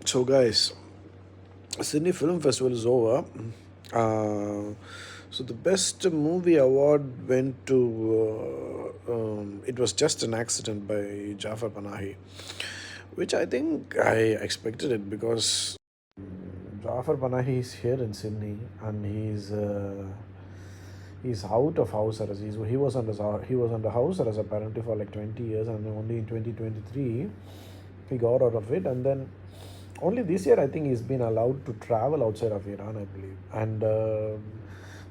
So, guys, Sydney Film Festival is over. So, the best movie award went to. It was just an accident by Jafar Panahi, which I think I expected it because Jafar Panahi is here in Sydney and he's out of house arrest. He was under house arrest apparently for like 20 years, and only in 2023 he got out of it. And then only this year I think he's been allowed to travel outside of Iran, I believe. And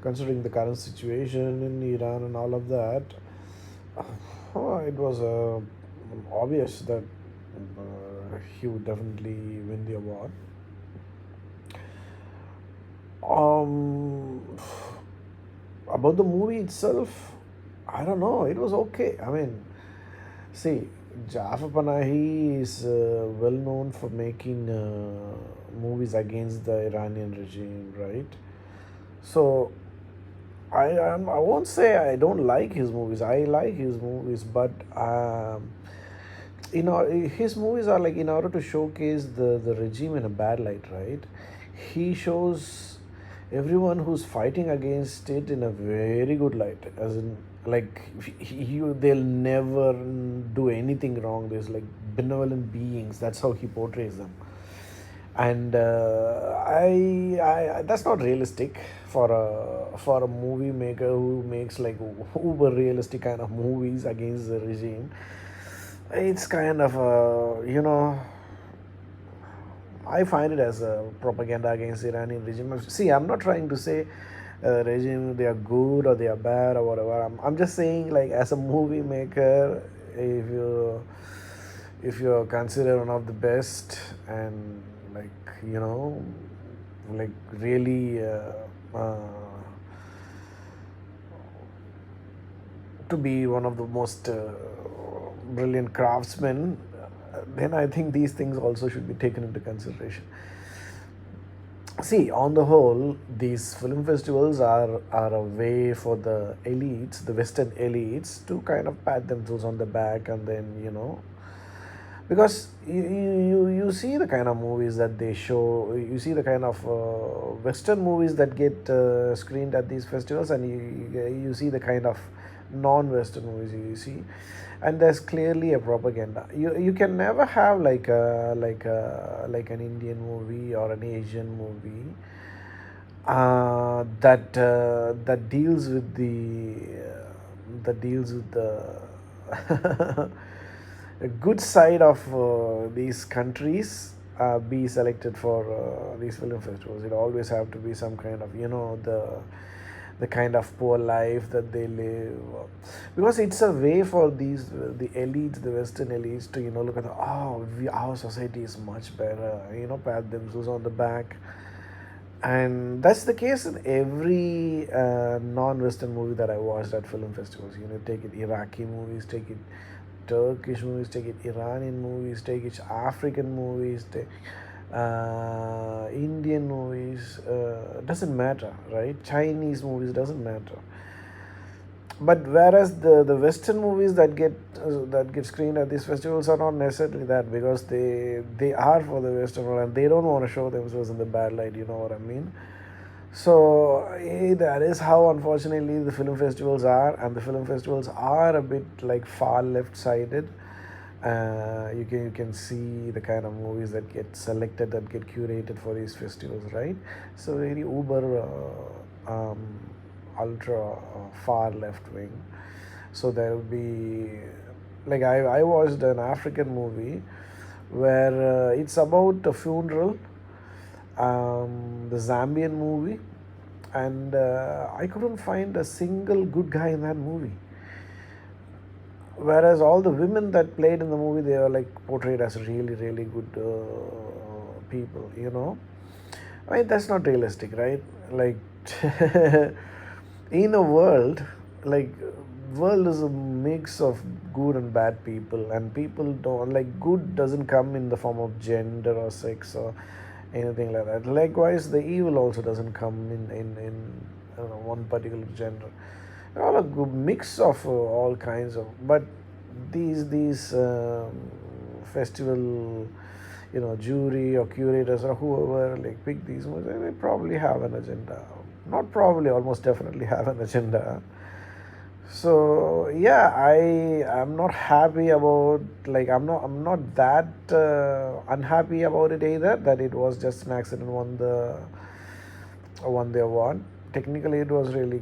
considering the current situation in Iran and all of that, it was obvious that he would definitely win the award. Um, about the movie itself, I don't know. It was okay. I mean, see, Jafar Panahi is well known for making movies against the Iranian regime, right? So I won't say I don't like his movies. I like his movies, but his movies are like in order to showcase the regime in a bad light, right? He shows everyone who's fighting against it in a very good light, as in like they'll never do anything wrong. There's like benevolent beings. That's how he portrays them. And I that's not realistic for a movie maker who makes like uber realistic kind of movies against the regime. It's kind of I find it as a propaganda against the Iranian regime. See, I'm not trying to say regime they are good or they are bad or whatever. I'm just saying like as a movie maker, if you if you're considered one of the best and like you know like really uh, to be one of the most brilliant craftsmen, then I think these things also should be taken into consideration. See, on the whole, these film festivals are a way for the elites, the Western elites, to kind of pat themselves on the back, and then because you see the kind of movies that they show, you see the kind of Western movies that get screened at these festivals, and you see the kind of non-Western movies you see, and there's clearly a propaganda. You can never have like an Indian movie or an Asian movie that deals with the a good side of these countries be selected for these film festivals. It always have to be some kind of the kind of poor life that they live, because it's a way for these the elites, the Western elites, to look at our society is much better, pat themselves on the back. And that's the case in every non-Western movie that I watched at film festivals. Take it Iraqi movies, take it Turkish movies, take it Iranian movies, take it African movies, take Indian movies. Doesn't matter, right? Chinese movies, doesn't matter. But whereas the Western movies that get screened at these festivals are not necessarily that, because they are for the Western world and they don't want to show themselves in the bad light. You know what I mean? So that is how unfortunately the film festivals are, and the film festivals are a bit like far left sided. You can see the kind of movies that get selected, that get curated for these festivals, right? So very uber ultra far left wing. So there will be like I watched an African movie where it's about a funeral, the Zambian movie, and I couldn't find a single good guy in that movie. Whereas all the women that played in the movie, they are like portrayed as really, really good people. I mean, that's not realistic, right? Like, in a world, like, world is a mix of good and bad people, and people don't like good doesn't come in the form of gender or sex or anything like that. Likewise, the evil also doesn't come in I don't know, one particular gender. All a good mix of all kinds of. But these festival jury or curators or whoever like pick these movies, they probably have an agenda. Not probably, almost definitely have an agenda. So yeah, I am not happy about, like, I'm not that unhappy about it either, that it was just an accident won the award. Technically, it was really